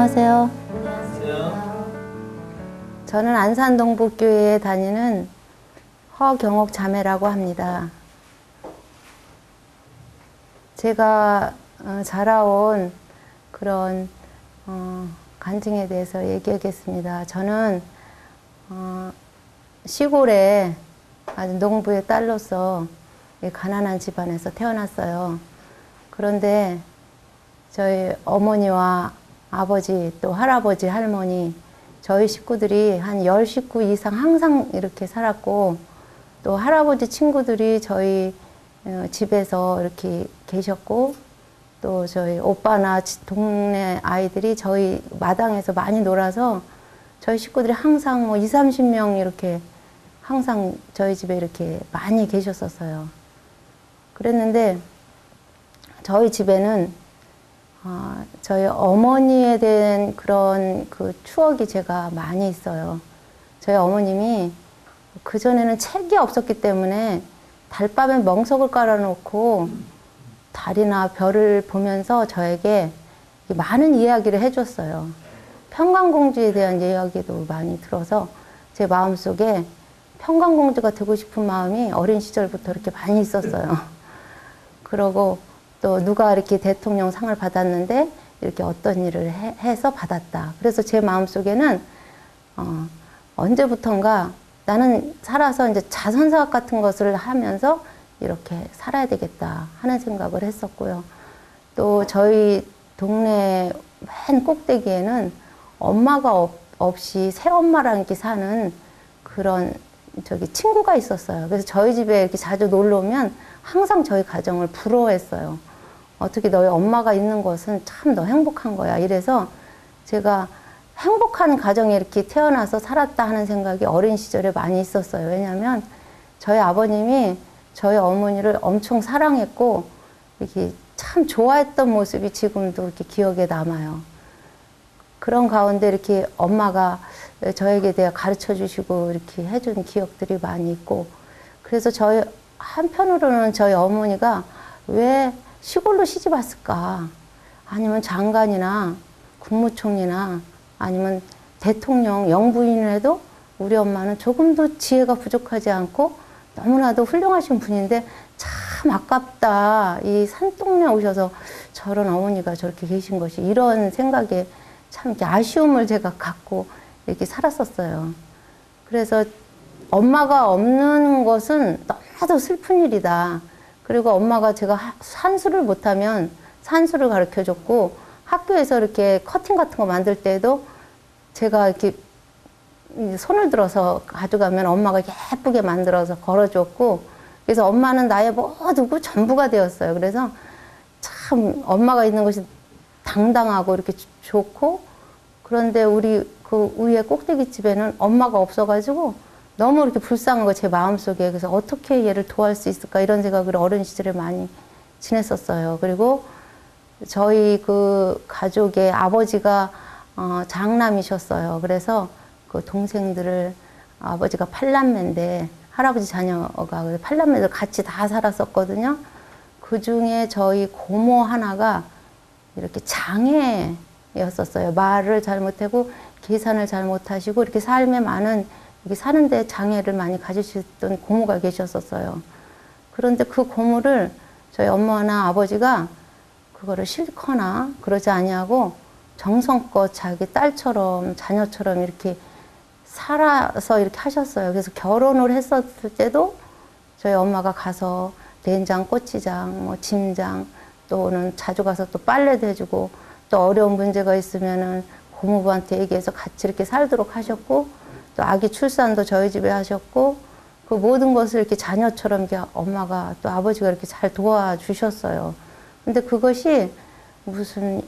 안녕하세요. 안녕하세요. 저는 안산동북교회에 다니는 허경옥 자매라고 합니다. 제가 자라온 그런 간증에 대해서 얘기하겠습니다. 저는 시골에 아주 농부의 딸로서 가난한 집안에서 태어났어요. 그런데 저희 어머니와 아버지 또 할아버지 할머니 저희 식구들이 한 10식구 이상 항상 이렇게 살았고, 또 할아버지 친구들이 저희 집에서 이렇게 계셨고, 또 저희 오빠나 동네 아이들이 저희 마당에서 많이 놀아서 저희 식구들이 항상 뭐 20, 30명 이렇게 항상 저희 집에 이렇게 많이 계셨었어요. 그랬는데 저희 집에는 저희 어머니에 대한 그런 그 추억이 제가 많이 있어요. 저희 어머님이 그전에는 책이 없었기 때문에 달밤에 멍석을 깔아놓고 달이나 별을 보면서 저에게 많은 이야기를 해줬어요. 평강공주에 대한 이야기도 많이 들어서 제 마음속에 평강공주가 되고 싶은 마음이 어린 시절부터 이렇게 많이 있었어요. 그러고 또 누가 이렇게 대통령 상을 받았는데 이렇게 어떤 일을 해서 받았다. 그래서 제 마음속에는 언제부턴가 나는 살아서 이제 자선사업 같은 것을 하면서 이렇게 살아야 되겠다 하는 생각을 했었고요. 또 저희 동네 맨 꼭대기에는 엄마가 없이 새엄마랑 이렇게 사는 그런 친구가 있었어요. 그래서 저희 집에 이렇게 자주 놀러 오면 항상 저희 가정을 부러워했어요. 어떻게 너희 엄마가 있는 것은 참 너 행복한 거야. 이래서 제가 행복한 가정에 이렇게 태어나서 살았다 하는 생각이 어린 시절에 많이 있었어요. 왜냐하면 저희 아버님이 저희 어머니를 엄청 사랑했고 이렇게 참 좋아했던 모습이 지금도 이렇게 기억에 남아요. 그런 가운데 이렇게 엄마가 저에게 대해 가르쳐 주시고 이렇게 해준 기억들이 많이 있고, 그래서 한편으로는 저희 어머니가 왜 시골로 시집 왔을까? 아니면 장관이나 국무총리나 아니면 대통령 영부인을 해도 우리 엄마는 조금도 지혜가 부족하지 않고 너무나도 훌륭하신 분인데 참 아깝다. 이 산동네 오셔서 저런 어머니가 저렇게 계신 것이, 이런 생각에 참 이렇게 아쉬움을 제가 갖고 이렇게 살았었어요. 그래서 엄마가 없는 것은 너무나도 슬픈 일이다. 그리고 엄마가 제가 산수를 못하면 산수를 가르쳐 줬고, 학교에서 이렇게 커팅 같은 거 만들 때도 제가 이렇게 손을 들어서 가져가면 엄마가 예쁘게 만들어서 걸어줬고, 그래서 엄마는 나의 모두고 전부가 되었어요. 그래서 참 엄마가 있는 것이 당당하고 이렇게 좋고, 그런데 우리 그 위에 꼭대기 집에는 엄마가 없어가지고 너무 이렇게 불쌍한 거 제 마음속에. 그래서 어떻게 얘를 도와줄 수 있을까 이런 생각을 어린 시절에 많이 지냈었어요. 그리고 저희 그 가족의 아버지가 장남이셨어요. 그래서 그 동생들을, 아버지가 8남매인데 할아버지 자녀가 8남매들 같이 다 살았었거든요. 그 중에 저희 고모 하나가 이렇게 장애였었어요. 말을 잘 못하고 계산을 잘 못하시고 이렇게 삶에 많은, 이렇게 사는데 장애를 많이 가지셨던 고모가 계셨었어요. 그런데 그 고모를 저희 엄마나 아버지가 그거를 싫거나 그러지 아니하고 정성껏 자기 딸처럼 자녀처럼 이렇게 살아서 이렇게 하셨어요. 그래서 결혼을 했었을 때도 저희 엄마가 가서 된장, 고추장, 뭐 짐장, 또는 자주 가서 또 빨래도 해주고, 또 어려운 문제가 있으면은 고모부한테 얘기해서 같이 이렇게 살도록 하셨고, 또 아기 출산도 저희 집에 하셨고, 그 모든 것을 이렇게 자녀처럼 이렇게 엄마가 또 아버지가 이렇게 잘 도와주셨어요. 근데 그것이 무슨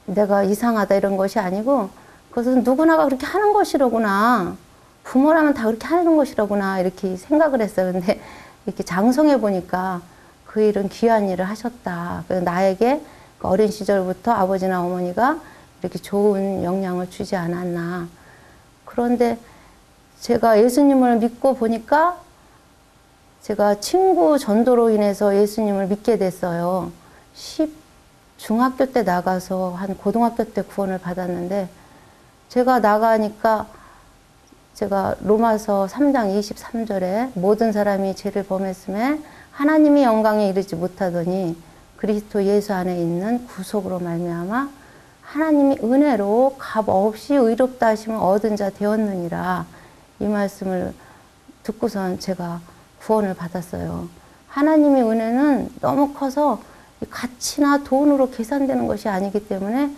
내가 이상하다 이런 것이 아니고, 그것은 누구나가 그렇게 하는 것이로구나. 부모라면 다 그렇게 하는 것이로구나. 이렇게 생각을 했어요. 근데 이렇게 장성해 보니까 그 일은 귀한 일을 하셨다. 그래서 나에게 어린 시절부터 아버지나 어머니가 이렇게 좋은 영향을 주지 않았나. 그런데 제가 예수님을 믿고 보니까 제가 친구 전도로 인해서 예수님을 믿게 됐어요. 중학교 때 나가서 한 고등학교 때 구원을 받았는데 제가 나가니까 제가 로마서 3장 23절에 모든 사람이 죄를 범했음에 하나님이 영광에 이르지 못하더니 그리스도 예수 안에 있는 구속으로 말미암아 하나님이 은혜로 값 없이 의롭다 하심을 얻은 자 되었느니라. 이 말씀을 듣고선 제가 구원을 받았어요. 하나님의 은혜는 너무 커서 가치나 돈으로 계산되는 것이 아니기 때문에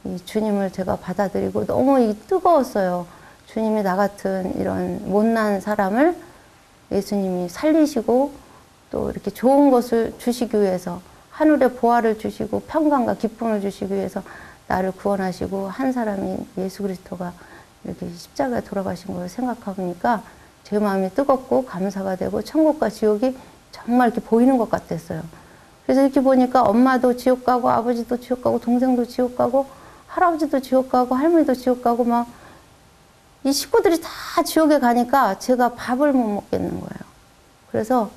이 주님을 제가 받아들이고 너무 뜨거웠어요. 주님이 나 같은 이런 못난 사람을 예수님이 살리시고 또 이렇게 좋은 것을 주시기 위해서 하늘의 보화를 주시고 평강과 기쁨을 주시기 위해서 나를 구원하시고 한 사람이 예수 그리스도가 이렇게 십자가에 돌아가신 걸 생각하니까 제 마음이 뜨겁고 감사가 되고 천국과 지옥이 정말 이렇게 보이는 것 같았어요. 그래서 이렇게 보니까 엄마도 지옥 가고 아버지도 지옥 가고 동생도 지옥 가고 할아버지도 지옥 가고 할머니도 지옥 가고 막 이 식구들이 다 지옥에 가니까 제가 밥을 못 먹겠는 거예요. 그래서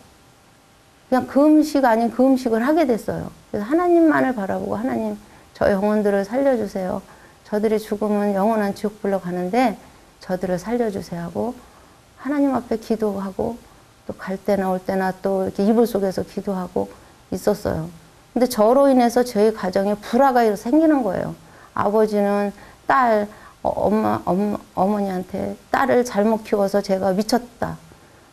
그냥 그 음식 아닌 그 음식을 하게 됐어요. 그래서 하나님만을 바라보고 하나님 저 영혼들을 살려주세요. 저들이 죽으면 영원한 지옥불로 가는데 저들을 살려주세요 하고 하나님 앞에 기도하고 또 갈 때나 올 때나 또 이렇게 이불 속에서 기도하고 있었어요. 근데 저로 인해서 저희 가정에 불화가 생기는 거예요. 아버지는 딸, 어머니한테 딸을 잘못 키워서 제가 미쳤다.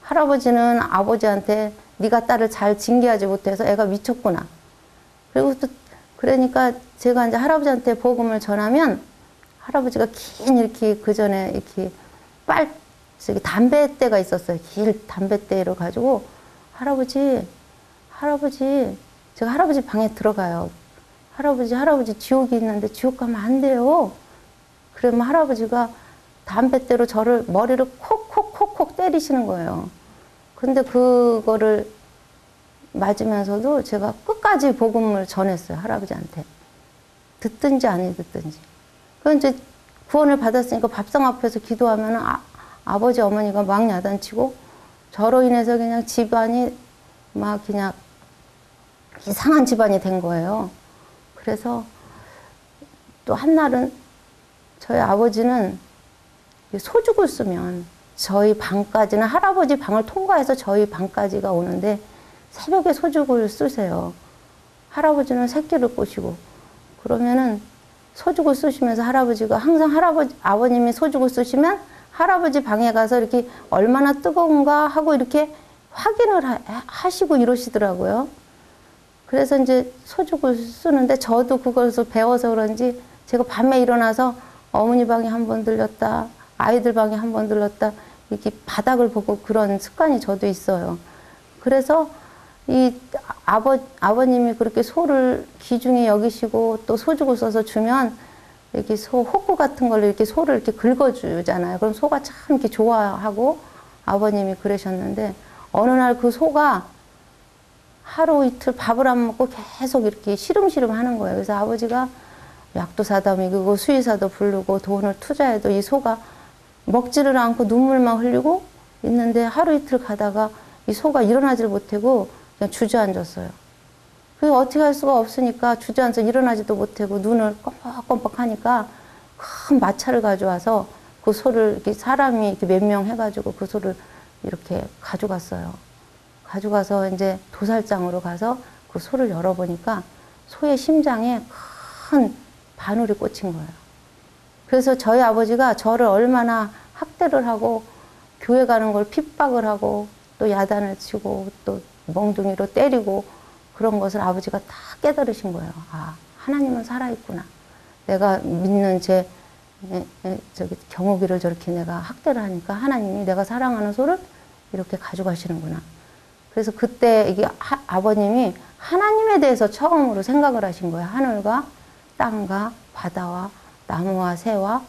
할아버지는 아버지한테 네가 딸을 잘 징계하지 못해서 애가 미쳤구나. 그리고 또 그러니까 제가 이제 할아버지한테 복음을 전하면 할아버지가 긴 이렇게 그 전에 이렇게 저기 담뱃대가 있었어요. 길 담뱃대를 가지고 할아버지 제가 할아버지 방에 들어가요. 할아버지 지옥이 있는데 지옥 가면 안 돼요. 그러면 할아버지가 담뱃대로 저를 머리를 콕콕콕콕 때리시는 거예요. 근데 그거를 맞으면서도 제가 끝까지 복음을 전했어요. 할아버지한테. 듣든지 안 듣든지. 그 이제 구원을 받았으니까 밥상 앞에서 기도하면 아버지 어머니가 막 야단치고 저로 인해서 그냥 집안이 막 그냥 이상한 집안이 된 거예요. 그래서 또 한날은 저희 아버지는 소죽을 쓰면 저희 방까지는 할아버지 방을 통과해서 저희 방까지가 오는데 새벽에 소죽을 쓰세요. 할아버지는 새끼를 꼬시고 그러면은 소죽을 쓰시면서 할아버지가 항상 아버님이 소죽을 쓰시면 할아버지 방에 가서 이렇게 얼마나 뜨거운가 하고 이렇게 확인을 하시고 이러시더라고요. 그래서 이제 소죽을 쓰는데 저도 그것을 배워서 그런지 제가 밤에 일어나서 어머니 방에 한 번 들렸다, 아이들 방에 한 번 들렀다, 이렇게 바닥을 보고 그런 습관이 저도 있어요. 그래서 이 아버님이 그렇게 소를 귀중히 여기시고 또 소죽을 써서 주면 이렇게 호구 같은 걸로 이렇게 소를 이렇게 긁어주잖아요. 그럼 소가 참 이렇게 좋아하고 아버님이 그러셨는데 어느 날 그 소가 하루 이틀 밥을 안 먹고 계속 이렇게 시름시름 하는 거예요. 그래서 아버지가 약도 사다 먹이고 수의사도 부르고 돈을 투자해도 이 소가 먹지를 않고 눈물만 흘리고 있는데 하루 이틀 가다가 이 소가 일어나지를 못하고 그냥 주저앉았어요. 그래서 어떻게 할 수가 없으니까 주저앉아서 일어나지도 못하고 눈을 껌뻑껌뻑 하니까 큰 마차를 가져와서 그 소를 이렇게 사람이 이렇게 몇 명 해가지고 그 소를 이렇게 가져갔어요. 가져가서 이제 도살장으로 가서 그 소를 열어보니까 소의 심장에 큰 바늘이 꽂힌 거예요. 그래서 저희 아버지가 저를 얼마나 학대를 하고 교회 가는 걸 핍박을 하고 또 야단을 치고 또 멍둥이로 때리고 그런 것을 아버지가 다 깨달으신 거예요. 아, 하나님은 살아있구나. 내가 믿는 저기 경호기를 저렇게 내가 학대를 하니까 하나님이 내가 사랑하는 소를 이렇게 가져가시는구나. 그래서 그때 이게 아버님이 하나님에 대해서 처음으로 생각을 하신 거예요. 하늘과 땅과 바다와 나무와 새와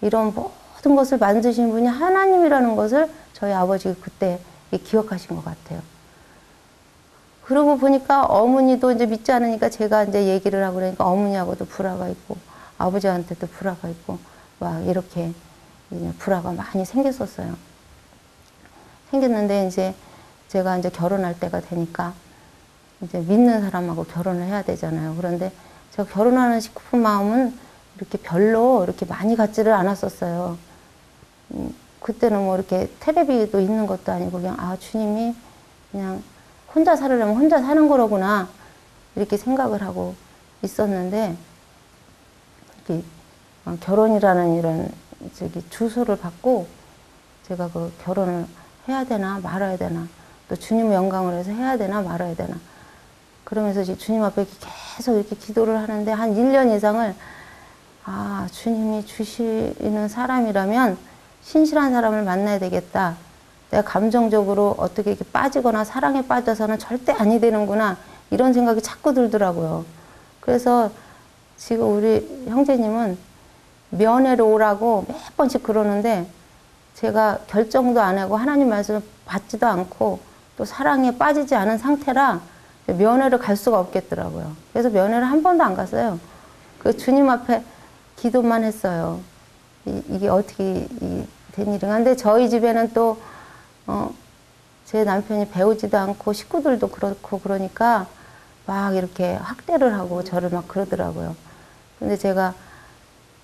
이런 모든 것을 만드신 분이 하나님이라는 것을 저희 아버지가 그때 기억하신 것 같아요. 그러고 보니까 어머니도 이제 믿지 않으니까 제가 이제 얘기를 하고 그러니까 어머니하고도 불화가 있고 아버지한테도 불화가 있고 막 이렇게 불화가 많이 생겼었어요. 생겼는데 이제 제가 이제 결혼할 때가 되니까 이제 믿는 사람하고 결혼을 해야 되잖아요. 그런데 제가 결혼하는 싶은 마음은 이렇게 별로 이렇게 많이 갖지를 않았었어요. 그때는 뭐 이렇게 텔레비도 있는 것도 아니고 그냥 아 주님이 그냥 혼자 살으려면 혼자 사는 거로구나 이렇게 생각을 하고 있었는데 이렇게 결혼이라는 이런 주소를 받고 제가 그 결혼을 해야 되나 말아야 되나 또 주님 영광을 해서 해야 되나 말아야 되나 그러면서 이제 주님 앞에 계속 이렇게 기도를 하는데 한 1년 이상을 아 주님이 주시는 사람이라면 신실한 사람을 만나야 되겠다. 내가 감정적으로 어떻게 이렇게 빠지거나 사랑에 빠져서는 절대 아니 되는구나. 이런 생각이 자꾸 들더라고요. 그래서 지금 우리 형제님은 면회로 오라고 몇 번씩 그러는데 제가 결정도 안 하고 하나님 말씀을 받지도 않고 또 사랑에 빠지지 않은 상태라 면회를 갈 수가 없겠더라고요. 그래서 면회를 한 번도 안 갔어요. 그 주님 앞에 기도만 했어요. 이게 어떻게 된 일인가. 근데 저희 집에는 또 제 남편이 배우지도 않고 식구들도 그렇고 그러니까 막 이렇게 학대를 하고 저를 막 그러더라고요. 근데 제가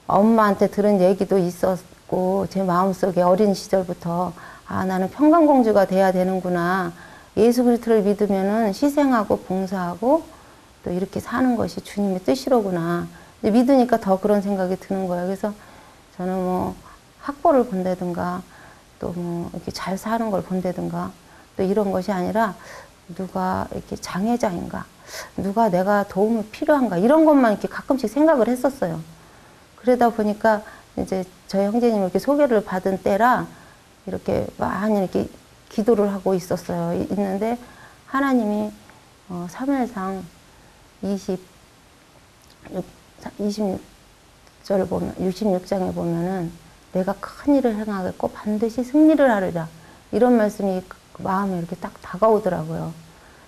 엄마한테 들은 얘기도 있었고 제 마음속에 어린 시절부터 아 나는 평강공주가 돼야 되는구나. 예수 그리스도를 믿으면은 희생하고 봉사하고 또 이렇게 사는 것이 주님의 뜻이로구나. 믿으니까 더 그런 생각이 드는 거예요. 그래서 저는 뭐 학벌을 본다든가 또 뭐 이렇게 잘 사는 걸 본다든가 또 이런 것이 아니라 누가 이렇게 장애자인가 누가 내가 도움이 필요한가 이런 것만 이렇게 가끔씩 생각을 했었어요. 그러다 보니까 이제 저희 형제님 이렇게 소개를 받은 때라 이렇게 많이 이렇게 기도를 하고 있었어요. 있는데 하나님이 사무엘상 26절을 보면 66장에 보면은 내가 큰 일을 행하겠고 반드시 승리를 하리라 이런 말씀이 마음에 이렇게 딱 다가오더라고요.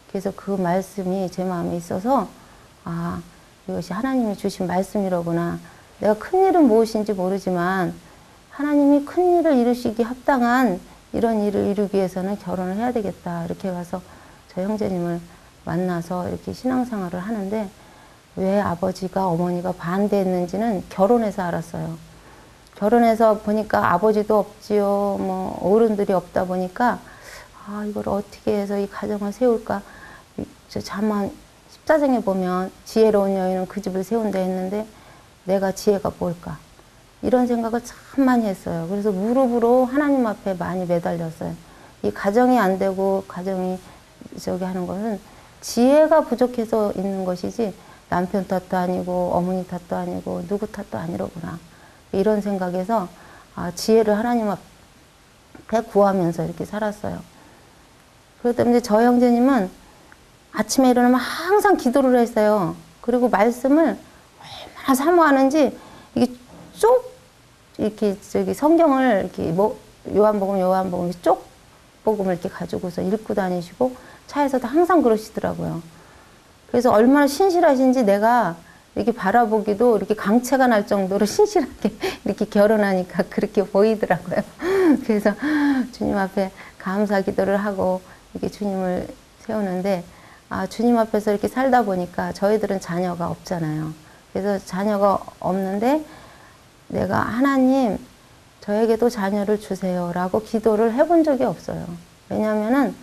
그래서 그 말씀이 제 마음에 있어서 아 이것이 하나님이 주신 말씀이로구나. 내가 큰 일은 무엇인지 모르지만 하나님이 큰 일을 이루시기 합당한 이런 일을 이루기 위해서는 결혼을 해야 되겠다. 이렇게 가서 저 형제님을 만나서 이렇게 신앙생활을 하는데 왜 아버지가 어머니가 반대했는지는 결혼해서 알았어요. 결혼해서 보니까 아버지도 없지요. 뭐 어른들이 없다 보니까 아 이걸 어떻게 해서 이 가정을 세울까. 저 잠언 14장에 보면 지혜로운 여인은 그 집을 세운다 했는데 내가 지혜가 뭘까. 이런 생각을 참 많이 했어요. 그래서 무릎으로 하나님 앞에 많이 매달렸어요. 이 가정이 안 되고 가정이 저기 하는 것은 지혜가 부족해서 있는 것이지 남편 탓도 아니고 어머니 탓도 아니고 누구 탓도 아니로구나. 이런 생각에서 아, 지혜를 하나님 앞에 구하면서 이렇게 살았어요. 그러다 보니 저 형제님은 아침에 일어나면 항상 기도를 했어요. 그리고 말씀을 얼마나 사모하는지 이게 쭉 이렇게 저기 성경을 이렇게 뭐 요한복음 쪽 복음을 이렇게 가지고서 읽고 다니시고 차에서도 항상 그러시더라고요. 그래서 얼마나 신실하신지 내가 이렇게 바라보기도 이렇게 강체가 날 정도로 신실하게 이렇게 결혼하니까 그렇게 보이더라고요. 그래서 주님 앞에 감사 기도를 하고 이렇게 주님을 세우는데 아, 주님 앞에서 이렇게 살다 보니까 저희들은 자녀가 없잖아요. 그래서 자녀가 없는데 내가 하나님 저에게도 자녀를 주세요 라고 기도를 해본 적이 없어요. 왜냐하면은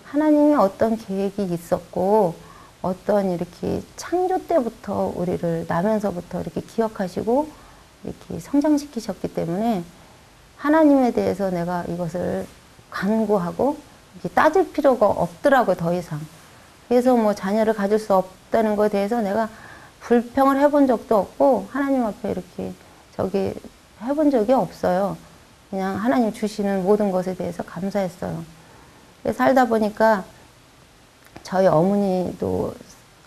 하나님이 어떤 계획이 있었고 어떤 이렇게 창조 때부터 우리를 나면서부터 이렇게 기억하시고 이렇게 성장시키셨기 때문에 하나님에 대해서 내가 이것을 간구하고 이렇게 따질 필요가 없더라고요, 더 이상. 그래서 뭐 자녀를 가질 수 없다는 것에 대해서 내가 불평을 해본 적도 없고 하나님 앞에 이렇게 저기 해본 적이 없어요. 그냥 하나님 주시는 모든 것에 대해서 감사했어요. 살다 보니까 저희 어머니도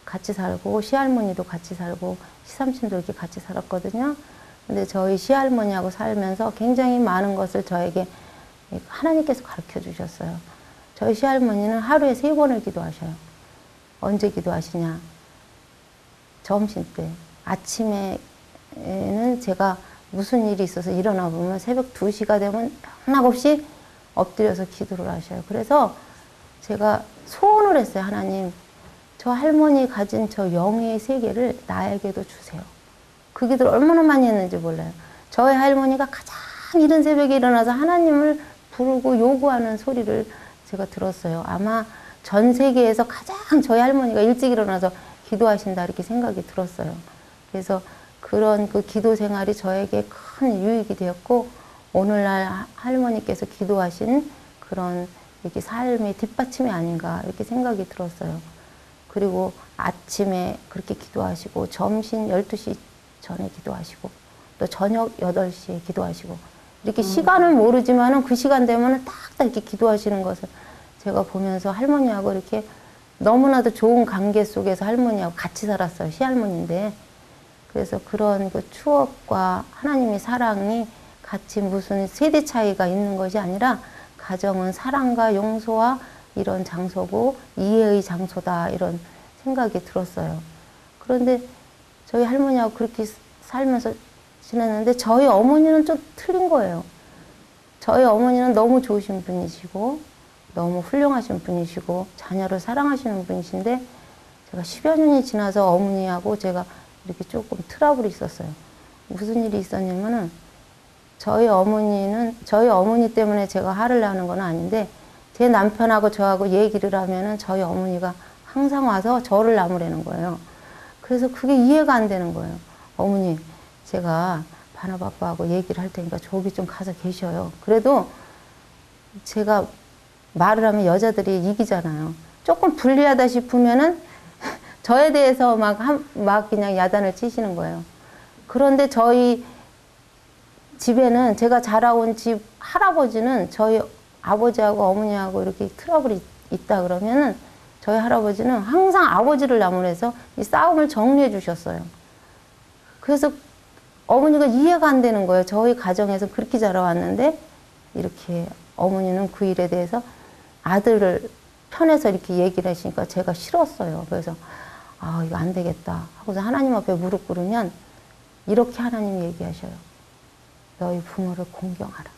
같이 살고 시할머니도 같이 살고 시삼촌도 이렇게 같이 살았거든요. 근데 저희 시할머니하고 살면서 굉장히 많은 것을 저에게 하나님께서 가르쳐 주셨어요. 저희 시할머니는 하루에 3번을 기도하셔요. 언제 기도하시냐? 점심때. 아침에는 제가 무슨 일이 있어서 일어나 보면 새벽 2시가 되면 하나없이 엎드려서 기도를 하셔요. 그래서 제가 소원을 했어요. 하나님, 저 할머니 가진 저 영의 세계를 나에게도 주세요. 그 기도를 얼마나 많이 했는지 몰라요. 저희 할머니가 가장 이른 새벽에 일어나서 하나님을 부르고 요구하는 소리를 제가 들었어요. 아마 전 세계에서 가장 저희 할머니가 일찍 일어나서 기도하신다 이렇게 생각이 들었어요. 그래서 그런 그 기도 생활이 저에게 큰 유익이 되었고, 오늘날 할머니께서 기도하신 그런 이렇게 삶의 뒷받침이 아닌가 이렇게 생각이 들었어요. 그리고 아침에 그렇게 기도하시고, 점심 12시 전에 기도하시고, 또 저녁 8시에 기도하시고, 이렇게 시간을 모르지만은 그 시간 되면은 딱딱 이렇게 기도하시는 것을 제가 보면서 할머니하고 이렇게 너무나도 좋은 관계 속에서 할머니하고 같이 살았어요. 시할머니인데. 그래서 그런 그 추억과 하나님의 사랑이 같이 무슨 세대 차이가 있는 것이 아니라, 가정은 사랑과 용서와 이런 장소고 이해의 장소다 이런 생각이 들었어요. 그런데 저희 할머니하고 그렇게 살면서 지냈는데, 저희 어머니는 좀 틀린 거예요. 저희 어머니는 너무 좋으신 분이시고 너무 훌륭하신 분이시고 자녀를 사랑하시는 분이신데, 제가 10여 년이 지나서 어머니하고 제가 이렇게 조금 트러블이 있었어요. 무슨 일이 있었냐면은, 저희 어머니 때문에 제가 화를 나는 건 아닌데, 제 남편하고 저하고 얘기를 하면은 저희 어머니가 항상 와서 저를 나무라는 거예요. 그래서 그게 이해가 안 되는 거예요. 어머니, 제가 바나바빠하고 얘기를 할 테니까 저기 좀 가서 계셔요. 그래도 제가 말을 하면 여자들이 이기잖아요. 조금 불리하다 싶으면은 저에 대해서 막 그냥 야단을 치시는 거예요. 그런데 저희 집에는, 제가 자라온 집 할아버지는 저희 아버지하고 어머니하고 이렇게 트러블이 있다 그러면은 저희 할아버지는 항상 아버지를 나무래서 이 싸움을 정리해 주셨어요. 그래서 어머니가 이해가 안 되는 거예요. 저희 가정에서 그렇게 자라왔는데 이렇게 어머니는 그 일에 대해서 아들을 편해서 이렇게 얘기를 하시니까 제가 싫었어요. 그래서 아, 이거 안 되겠다 하고서 하나님 앞에 무릎 꿇으면 이렇게 하나님이 얘기하셔요. 너희 부모를 공경하라.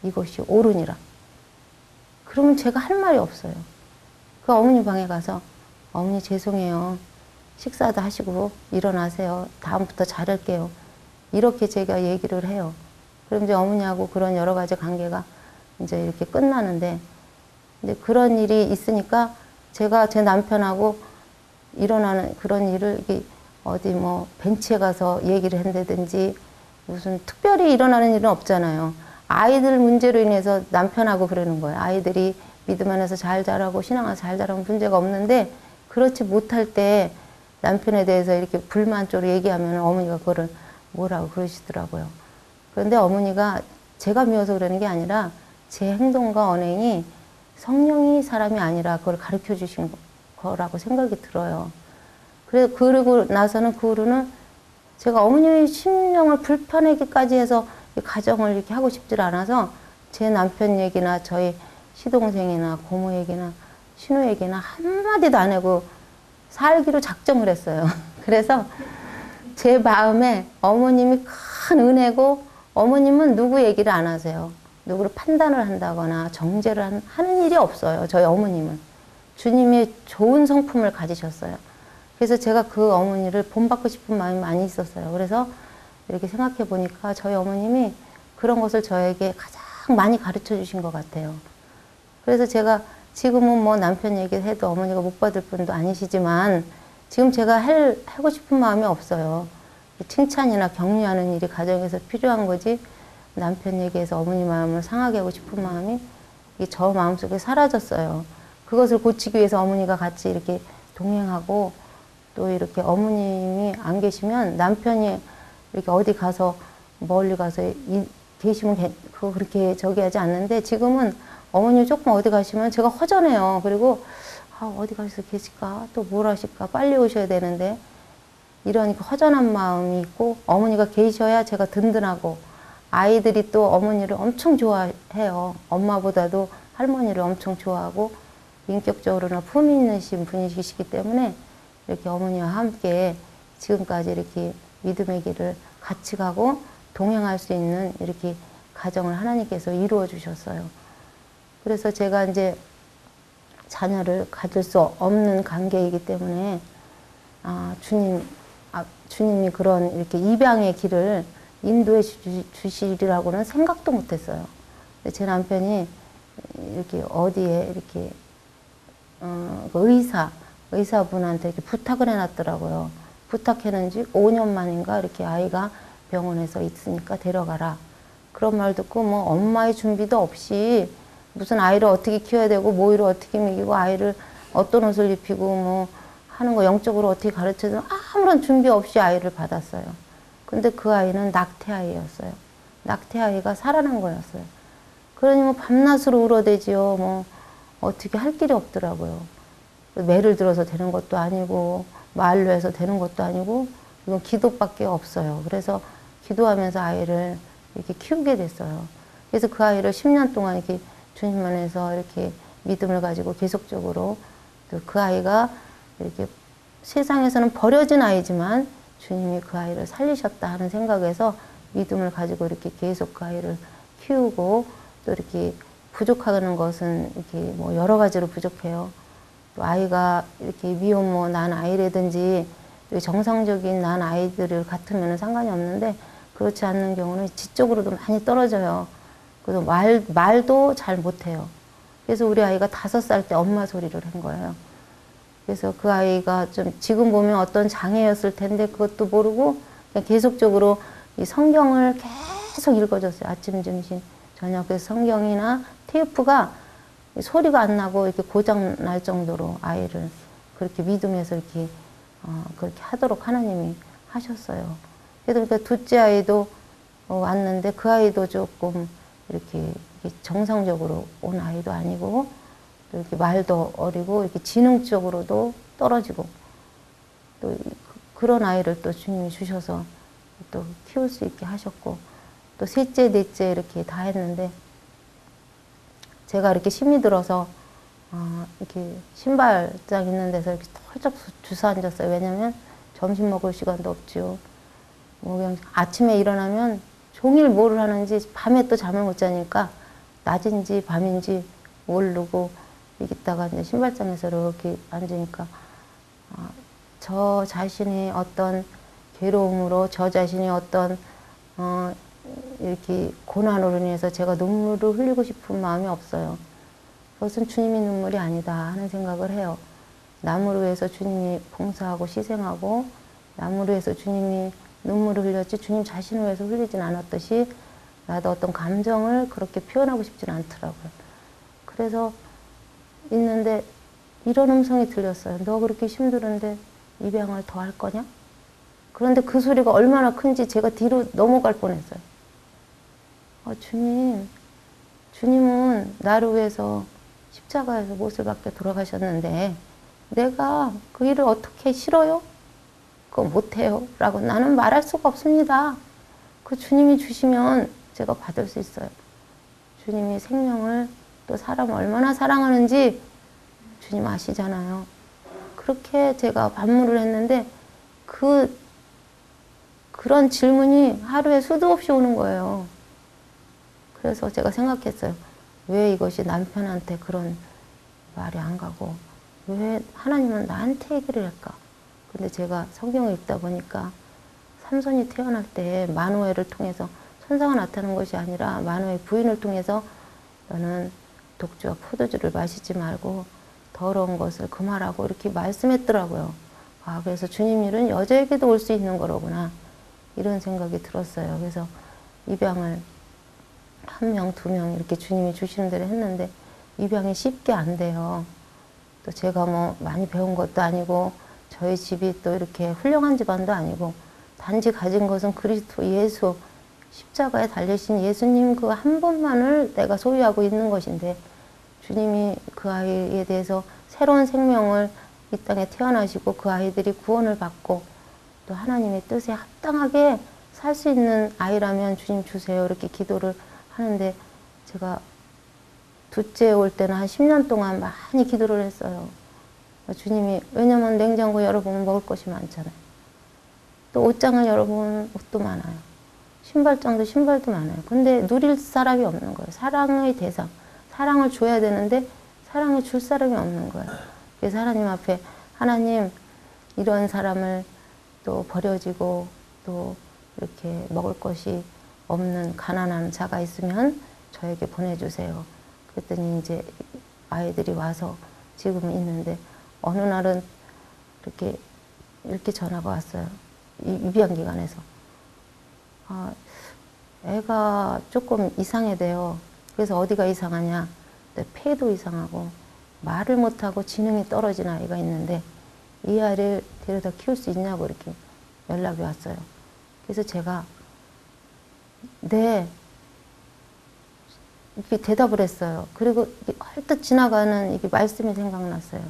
이것이 옳으니라. 그러면 제가 할 말이 없어요. 그 어머니 방에 가서 어머니 죄송해요. 식사도 하시고 일어나세요. 다음부터 잘할게요. 이렇게 제가 얘기를 해요. 그럼 이제 어머니하고 그런 여러 가지 관계가 이제 이렇게 끝나는데, 이제 그런 일이 있으니까 제가 제 남편하고 일어나는 그런 일을 이렇게 어디 뭐 벤치에 가서 얘기를 한다든지 무슨 특별히 일어나는 일은 없잖아요. 아이들 문제로 인해서 남편하고 그러는 거예요. 아이들이 믿음 안에서 잘 자라고 신앙 안에서 잘 자라면 문제가 없는데, 그렇지 못할 때 남편에 대해서 이렇게 불만적으로 얘기하면 어머니가 그거를 뭐라고 그러시더라고요. 그런데 어머니가 제가 미워서 그러는 게 아니라 제 행동과 언행이 성령이 사람이 아니라 그걸 가르쳐 주신 거라고 생각이 들어요. 그러고 나서는 그 후로는 제가 어머니의 심령을 불편하기까지 해서 가정을 이렇게 하고 싶지 않아서 제 남편 얘기나 저희 시동생이나 고모 얘기나 신우 얘기나 한마디도 안 하고 살기로 작정을 했어요. 그래서 제 마음에 어머님이 큰 은혜고, 어머님은 누구 얘기를 안 하세요. 누구를 판단을 한다거나 정죄를 하는 일이 없어요. 저희 어머님은. 주님의 좋은 성품을 가지셨어요. 그래서 제가 그 어머니를 본받고 싶은 마음이 많이 있었어요. 그래서 이렇게 생각해 보니까 저희 어머님이 그런 것을 저에게 가장 많이 가르쳐 주신 것 같아요. 그래서 제가 지금은 뭐 남편 얘기를 해도 어머니가 못 받을 분도 아니시지만, 지금 제가 하고 싶은 마음이 없어요. 칭찬이나 격려하는 일이 가정에서 필요한 거지, 남편 얘기해서 어머니 마음을 상하게 하고 싶은 마음이 저 마음속에 사라졌어요. 그것을 고치기 위해서 어머니가 같이 이렇게 동행하고, 또 이렇게 어머님이 안 계시면 남편이 이렇게 어디 가서 멀리 가서 계시면 그거 그렇게 저기 하지 않는데, 지금은 어머님이 조금 어디 가시면 제가 허전해요. 그리고 어디 가서 계실까? 또 뭘 하실까? 빨리 오셔야 되는데, 이런 허전한 마음이 있고, 어머니가 계셔야 제가 든든하고, 아이들이 또 어머니를 엄청 좋아해요. 엄마보다도 할머니를 엄청 좋아하고, 인격적으로나 품위 있으신 분이시기 때문에 이렇게 어머니와 함께 지금까지 이렇게 믿음의 길을 같이 가고 동행할 수 있는 이렇게 가정을 하나님께서 이루어 주셨어요. 그래서 제가 이제 자녀를 가질 수 없는 관계이기 때문에 주님이 그런 이렇게 입양의 길을 인도해 주시리라고는 생각도 못했어요. 근데 제 남편이 이렇게 어디에 이렇게 그 의사분한테 이렇게 부탁을 해놨더라고요. 부탁했는지 5년 만인가 이렇게 아이가 병원에서 있으니까 데려가라. 그런 말 듣고 뭐 엄마의 준비도 없이 무슨 아이를 어떻게 키워야 되고 모유를 어떻게 먹이고 아이를 어떤 옷을 입히고 뭐 하는 거 영적으로 어떻게 가르쳐주는 아무런 준비 없이 아이를 받았어요. 근데 그 아이는 낙태아이였어요. 낙태아이가 살아난 거였어요. 그러니 뭐 밤낮으로 울어대지요. 뭐 어떻게 할 길이 없더라고요. 매를 들어서 되는 것도 아니고 말로 해서 되는 것도 아니고 이건 기도밖에 없어요. 그래서 기도하면서 아이를 이렇게 키우게 됐어요. 그래서 그 아이를 10년 동안 이렇게 주님 안에서 이렇게 믿음을 가지고 계속적으로 또 그 아이가 이렇게 세상에서는 버려진 아이지만 주님이 그 아이를 살리셨다 하는 생각에서 믿음을 가지고 이렇게 계속 그 아이를 키우고 또 이렇게 부족하는 것은 이렇게 뭐 여러 가지로 부족해요. 또 아이가 이렇게 미혼모 난 아이라든지 정상적인 난 아이들을 같으면 상관이 없는데 그렇지 않는 경우는 지적으로도 많이 떨어져요. 그래서 말도 잘 못해요. 그래서 우리 아이가 5살 때 엄마 소리를 한 거예요. 그래서 그 아이가 좀 지금 보면 어떤 장애였을 텐데 그것도 모르고 그냥 계속적으로 이 성경을 계속 읽어줬어요. 아침, 점심, 저녁. 그래서 성경이나 테이프가 소리가 안 나고 이렇게 고장 날 정도로 아이를 그렇게 믿음에서 이렇게 그렇게 하도록 하나님이 하셨어요. 그러니까 둘째 아이도 왔는데 그 아이도 조금 이렇게 정상적으로 온 아이도 아니고 또 이렇게 말도 어리고 이렇게 지능적으로도 떨어지고 또 그런 아이를 또 주님이 주셔서 또 키울 수 있게 하셨고 또 셋째, 넷째 이렇게 다 했는데 제가 이렇게 힘이 들어서 이렇게 신발장 있는 데서 이렇게 털쩍 주저앉았어요. 왜냐면 점심 먹을 시간도 없죠. 뭐 그냥 아침에 일어나면 종일 뭘 하는지 밤에 또 잠을 못 자니까 낮인지 밤인지 모르고 있다가 이제 신발장에서 이렇게 앉으니까 저 자신이 어떤 괴로움으로 저 자신이 어떤 이렇게 고난으로 인해서 제가 눈물을 흘리고 싶은 마음이 없어요. 그것은 주님의 눈물이 아니다 하는 생각을 해요. 남을 위해서 주님이 봉사하고 희생하고 남을 위해서 주님이 눈물을 흘렸지 주님 자신을 위해서 흘리진 않았듯이 나도 어떤 감정을 그렇게 표현하고 싶지는 않더라고요. 그래서 있는데 이런 음성이 들렸어요. 너 그렇게 힘들은데 입양을 더 할 거냐? 그런데 그 소리가 얼마나 큰지 제가 뒤로 넘어갈 뻔했어요. 주님은 나를 위해서 십자가에서 못을 박혀 돌아가셨는데 내가 그 일을 어떻게 싫어요? 그거 못해요. 라고 나는 말할 수가 없습니다. 그 주님이 주시면 제가 받을 수 있어요. 주님이 생명을 또 사람을 얼마나 사랑하는지 주님 아시잖아요. 그렇게 제가 반문을 했는데 그런 질문이 하루에 수도 없이 오는 거예요. 그래서 제가 생각했어요. 왜 이것이 남편한테 그런 말이 안 가고 왜 하나님은 나한테 얘기를 할까? 근데 제가 성경을 읽다 보니까 삼손이 태어날 때 마누엘을 통해서 천사가 나타난 것이 아니라 마누엘 부인을 통해서 너는 독주와 포도주를 마시지 말고 더러운 것을 금하라고 이렇게 말씀했더라고요. 그래서 주님 일은 여자에게도 올 수 있는 거로구나 이런 생각이 들었어요. 그래서 입양을 1명, 2명 이렇게 주님이 주시는 대로 했는데 입양이 쉽게 안 돼요. 또 제가 뭐 많이 배운 것도 아니고 저희 집이 또 이렇게 훌륭한 집안도 아니고 단지 가진 것은 그리스도 예수 십자가에 달리신 예수님 그 한 분만을 내가 소유하고 있는 것인데 주님이 그 아이에 대해서 새로운 생명을 이 땅에 태어나시고 그 아이들이 구원을 받고 또 하나님의 뜻에 합당하게 살 수 있는 아이라면 주님 주세요 이렇게 기도를 하는데 제가 둘째 올 때는 한 10년 동안 많이 기도를 했어요. 주님이 왜냐면 냉장고 열어보면 먹을 것이 많잖아요. 또 옷장을 열어보면 옷도 많아요. 신발도 많아요. 근데 누릴 사람이 없는 거예요. 사랑의 대상. 사랑을 줘야 되는데 사랑해 줄 사람이 없는 거예요. 그래서 하나님 앞에 하나님 이런 사람을 또 버려지고 또 이렇게 먹을 것이 없는 가난한 자가 있으면 저에게 보내주세요. 그랬더니 이제 아이들이 와서 지금 있는데 어느 날은 이렇게 전화가 왔어요. 입양기관에서. 아, 애가 조금 이상해돼요. 그래서 어디가 이상하냐? 폐도 이상하고 말을 못하고 지능이 떨어진 아이가 있는데 이 아이를 데려다 키울 수 있냐고 이렇게 연락이 왔어요. 그래서 제가 네 이렇게 대답을 했어요. 그리고 헐떡 지나가는 이게 말씀이 생각났어요.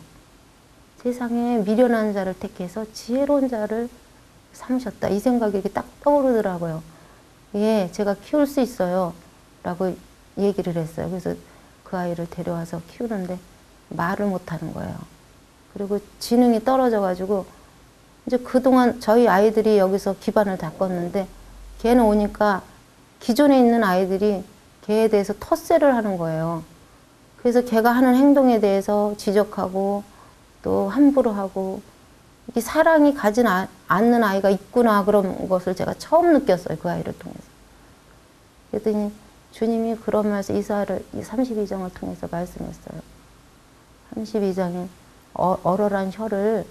세상에 미련한 자를 택해서 지혜로운 자를 삼으셨다. 이 생각이 이렇게 딱 떠오르더라고요. 예, 제가 키울 수 있어요. 라고 얘기를 했어요. 그래서 그 아이를 데려와서 키우는데 말을 못하는 거예요. 그리고 지능이 떨어져가지고 이제 그동안 저희 아이들이 여기서 기반을 닦았는데 걔는 오니까 기존에 있는 아이들이 걔에 대해서 텃세를 하는 거예요. 그래서 걔가 하는 행동에 대해서 지적하고 또 함부로 하고 이게 사랑이 가진 않는 아이가 있구나 그런 것을 제가 처음 느꼈어요. 그 아이를 통해서. 그랬더니 주님이 그런 말씀 이사야를 32장을 통해서 말씀했어요. 32장에 얼얼한 혀를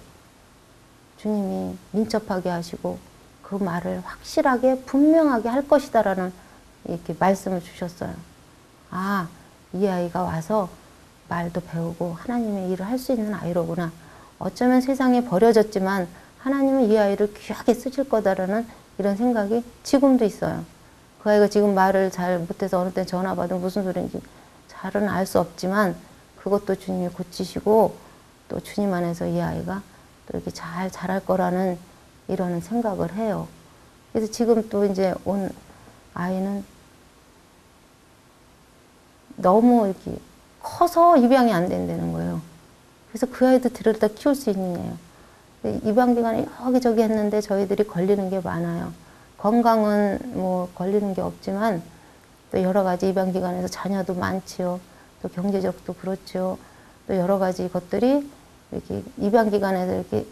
주님이 민첩하게 하시고 그 말을 확실하게 분명하게 할 것이다라는 이렇게 말씀을 주셨어요. 아, 이 아이가 와서 말도 배우고 하나님의 일을 할 수 있는 아이로구나. 어쩌면 세상에 버려졌지만 하나님은 이 아이를 귀하게 쓰실 거다라는 이런 생각이 지금도 있어요. 그 아이가 지금 말을 잘 못해서 어느 때 전화 받으면 무슨 소리인지 잘은 알 수 없지만 그것도 주님이 고치시고 또 주님 안에서 이 아이가 또 이렇게 잘 자랄 거라는 이런 생각을 해요. 그래서 지금 또 이제 온 아이는 너무 이렇게 커서 입양이 안 된다는 거예요. 그래서 그 아이도 데려다 키울 수 있느냐요. 입양기관에 여기저기 했는데 저희들이 걸리는 게 많아요. 건강은 뭐 걸리는 게 없지만 또 여러 가지 입양기관에서 자녀도 많지요. 또 경제적도 그렇죠. 또 여러 가지 것들이 이렇게 입양기관에서 이렇게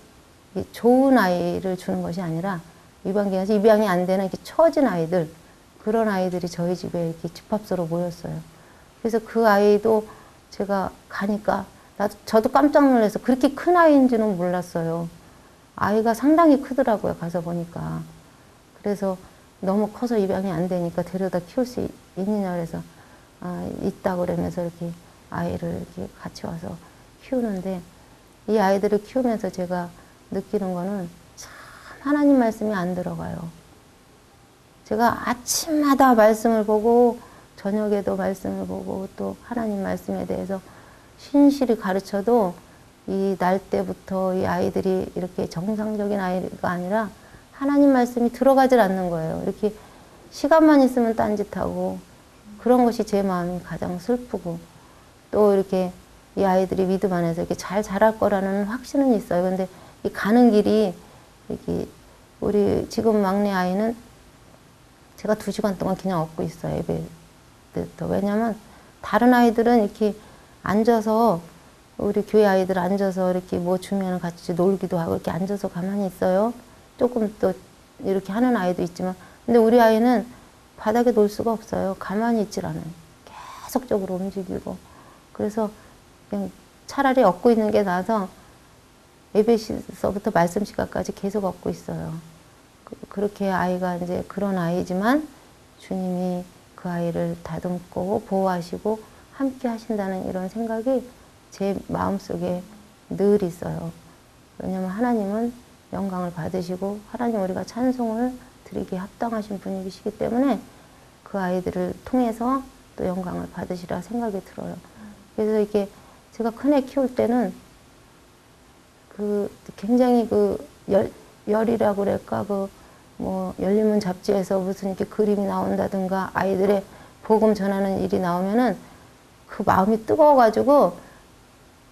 좋은 아이를 주는 것이 아니라 입양기관에서 입양이 안 되는 이렇게 처진 아이들, 그런 아이들이 저희 집에 이렇게 집합소로 모였어요. 그래서 그 아이도 제가 가니까 저도 깜짝 놀라서 그렇게 큰 아이인지는 몰랐어요. 아이가 상당히 크더라고요. 가서 보니까. 그래서 너무 커서 입양이 안 되니까 데려다 키울 수 있느냐 그래서 있다고 그러면서 이렇게 아이를 이렇게 같이 와서 키우는데 이 아이들을 키우면서 제가 느끼는 거는 참 하나님 말씀이 안 들어가요. 제가 아침마다 말씀을 보고 저녁에도 말씀을 보고 또 하나님 말씀에 대해서 신실히 가르쳐도 이 날 때부터 이 아이들이 이렇게 정상적인 아이가 아니라 하나님 말씀이 들어가질 않는 거예요. 이렇게 시간만 있으면 딴짓하고 그런 것이 제 마음이 가장 슬프고 또 이렇게 이 아이들이 믿음 안에서 이렇게 잘 자랄 거라는 확신은 있어요. 근데 이 가는 길이 이렇게 우리 지금 막내 아이는 제가 2시간 동안 그냥 업고 있어요. 예배 때부터. 왜냐면 다른 아이들은 이렇게 앉아서 우리 교회 아이들 앉아서 이렇게 뭐 주면 같이 놀기도 하고 이렇게 앉아서 가만히 있어요. 조금 또 이렇게 하는 아이도 있지만 근데 우리 아이는 바닥에 놀 수가 없어요. 가만히 있질 않아요. 계속적으로 움직이고 그래서 그냥 차라리 업고 있는 게 나아서 예배서부터 말씀 시간까지 계속 업고 있어요. 그렇게 아이가 이제 그런 아이지만 주님이 그 아이를 다듬고 보호하시고 함께 하신다는 이런 생각이 제 마음속에 늘 있어요. 왜냐하면 하나님은 영광을 받으시고 하나님 우리가 찬송을 드리기에 합당하신 분이시기 때문에 그 아이들을 통해서 또 영광을 받으시라 생각이 들어요. 그래서 이게 제가 큰애 키울 때는 그 굉장히 그 열이라고 그럴까 그 뭐 열린문 잡지에서 무슨 이렇게 그림이 나온다든가 아이들의 복음 전하는 일이 나오면은 그 마음이 뜨거워가지고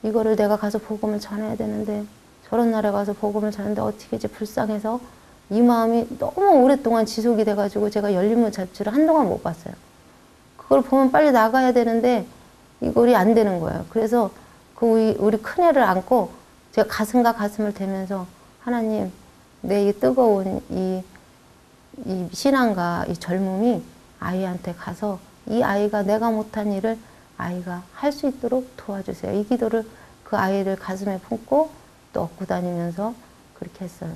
이거를 내가 가서 복음을 전해야 되는데 저런 나라에 가서 복음을 전하는데 어떻게 이제 불쌍해서 이 마음이 너무 오랫동안 지속이 돼가지고 제가 열린문 잡지를 한동안 못 봤어요. 그걸 보면 빨리 나가야 되는데 이골이 안 되는 거예요. 그래서 그 우리 큰애를 안고 제가 가슴과 가슴을 대면서 하나님, 내 이 뜨거운 이 신앙과 이 젊음이 아이한테 가서 이 아이가 내가 못한 일을 아이가 할 수 있도록 도와주세요. 이 기도를 그 아이를 가슴에 품고 또 업고 다니면서 그렇게 했어요.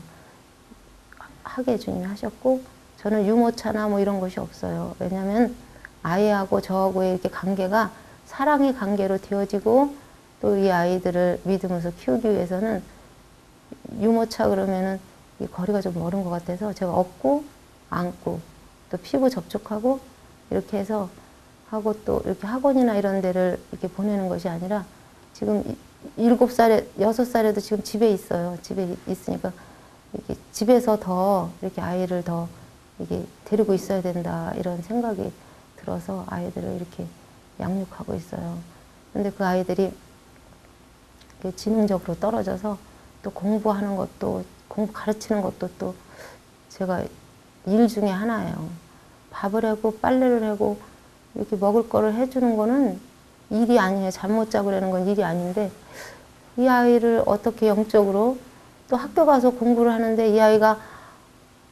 하게 주님이 하셨고, 저는 유모차나 뭐 이런 것이 없어요. 왜냐하면 아이하고 저하고의 이렇게 관계가 사랑의 관계로 되어지고, 또 이 아이들을 믿으면서 키우기 위해서는 유모차 그러면은 이 거리가 좀 멀은 것 같아서 제가 업고 안고 또 피부 접촉하고 이렇게 해서 하고, 또 이렇게 학원이나 이런 데를 이렇게 보내는 것이 아니라 지금 7살에 6살에도 지금 집에 있어요. 집에 있으니까 이렇게 집에서 더 이렇게 아이를 더 이게 데리고 있어야 된다 이런 생각이 들어서 아이들을 이렇게 양육하고 있어요. 근데 그 아이들이 지능적으로 떨어져서 또 공부하는 것도, 공부 가르치는 것도 또 제가 일 중에 하나예요. 밥을 하고 빨래를 하고 이렇게 먹을 거를 해주는 거는 일이 아니에요. 잠 못 자고 그러는 건 일이 아닌데, 이 아이를 어떻게 영적으로 또 학교 가서 공부를 하는데 이 아이가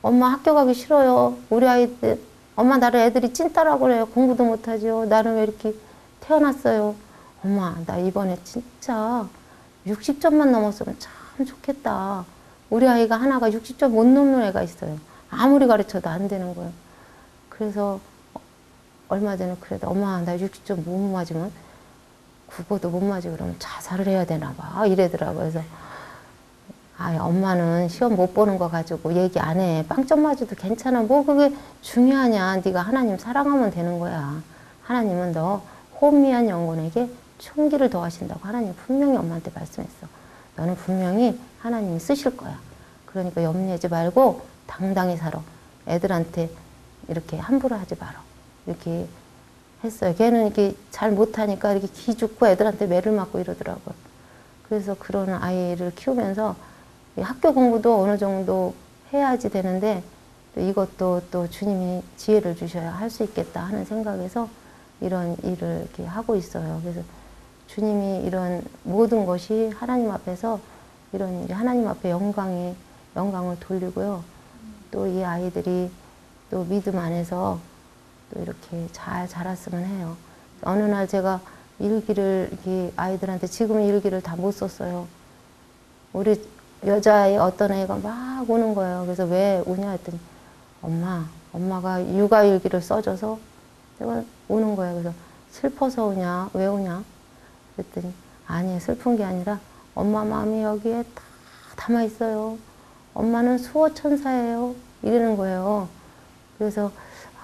엄마 학교 가기 싫어요. 우리 아이들, 엄마 나를 애들이 찐따라고 그래요. 공부도 못하죠. 나는 왜 이렇게 태어났어요. 엄마 나 이번에 진짜 60점만 넘었으면 참 좋겠다. 우리 아이가 하나가 60점 못 넘는 애가 있어요. 아무리 가르쳐도 안 되는 거예요. 그래서 얼마 전에 그래도 엄마 나 60점 못 맞으면 국어도 못 맞으면 그러면 자살을 해야 되나 봐 이래더라고요. 그래서 아, 엄마는 시험 못 보는 거 가지고 얘기 안 해. 빵점 맞아도 괜찮아. 뭐 그게 중요하냐. 네가 하나님 사랑하면 되는 거야. 하나님은 너 혼미한 영혼에게 총기를 더하신다고 하나님 분명히 엄마한테 말씀했어. 너는 분명히 하나님이 쓰실 거야. 그러니까 염려하지 말고 당당히 살아. 애들한테 이렇게 함부로 하지 마라. 이렇게 했어요. 걔는 이렇게 잘 못하니까 이렇게 기죽고 애들한테 매를 맞고 이러더라고요. 그래서 그런 아이를 키우면서 학교 공부도 어느 정도 해야지 되는데, 또 이것도 또 주님이 지혜를 주셔야 할 수 있겠다 하는 생각에서 이런 일을 이렇게 하고 있어요. 그래서 주님이 이런 모든 것이 하나님 앞에서 이런 일이 하나님 앞에 영광을 돌리고요. 또 이 아이들이 또 믿음 안에서 또 이렇게 잘 자랐으면 해요. 어느 날 제가 일기를 이렇게 아이들한테 지금은 일기를 다 못 썼어요. 우리 여자아이 어떤 애가 막 우는 거예요. 그래서 왜 우냐 했더니 엄마가 육아일기를 써줘서 내가 우는 거예요. 그래서 슬퍼서 우냐? 왜 우냐? 그랬더니 아니 슬픈 게 아니라 엄마 마음이 여기에 다 담아 있어요. 엄마는 수호천사예요. 이러는 거예요. 그래서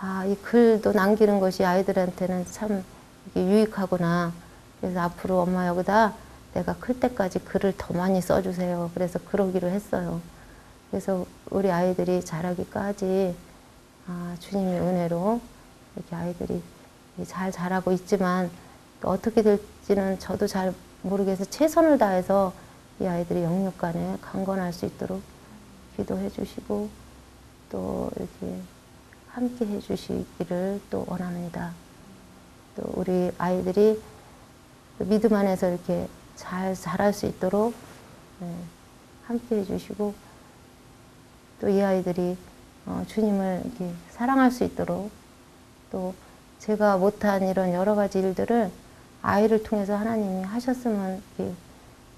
아, 이 글도 남기는 것이 아이들한테는 참 이게 유익하구나. 그래서 앞으로 엄마 여기다 내가 클 때까지 글을 더 많이 써주세요. 그래서 그러기로 했어요. 그래서 우리 아이들이 자라기까지 주님의 은혜로 이렇게 아이들이 잘 자라고 있지만 또 어떻게 될지는 저도 잘 모르겠어서 최선을 다해서 이 아이들이 영육간에 강건할 수 있도록 기도해 주시고 또 이렇게 함께 해 주시기를 또 원합니다. 또 우리 아이들이 믿음 안에서 이렇게 잘 자랄 수 있도록 함께 해주시고 또 이 아이들이 주님을 이렇게 사랑할 수 있도록 또 제가 못한 이런 여러 가지 일들을 아이를 통해서 하나님이 하셨으면 이렇게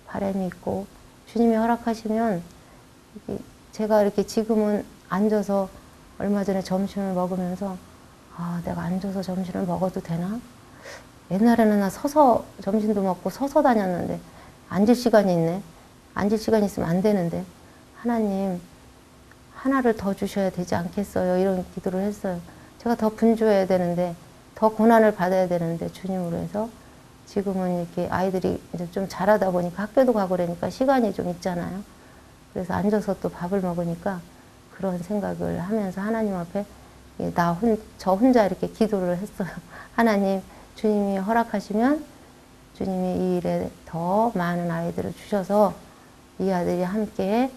바람이 있고, 주님이 허락하시면 제가 이렇게 지금은 앉아서 얼마 전에 점심을 먹으면서 내가 앉아서 점심을 먹어도 되나? 옛날에는 나 서서 점심도 먹고 서서 다녔는데 앉을 시간이 있네. 앉을 시간이 있으면 안 되는데 하나님 하나를 더 주셔야 되지 않겠어요? 이런 기도를 했어요. 제가 더 분주해야 되는데 더 고난을 받아야 되는데 주님으로 해서 지금은 이렇게 아이들이 이제 좀 자라다 보니까 학교도 가고 그러니까 시간이 좀 있잖아요. 그래서 앉아서 또 밥을 먹으니까 그런 생각을 하면서 하나님 앞에 저 혼자 이렇게 기도를 했어요. 하나님, 주님이 허락하시면 주님이 이 일에 더 많은 아이들을 주셔서 이 아들이 함께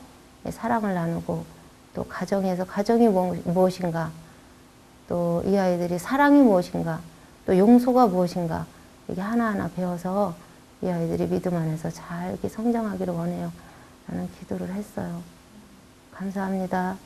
사랑을 나누고 또 가정에서 가정이 무엇인가, 또 이 아이들이 사랑이 무엇인가, 또 용서가 무엇인가, 이게 하나하나 배워서 이 아이들이 믿음 안에서 잘 이렇게 성장하기를 원해요. 라는 기도를 했어요. 감사합니다.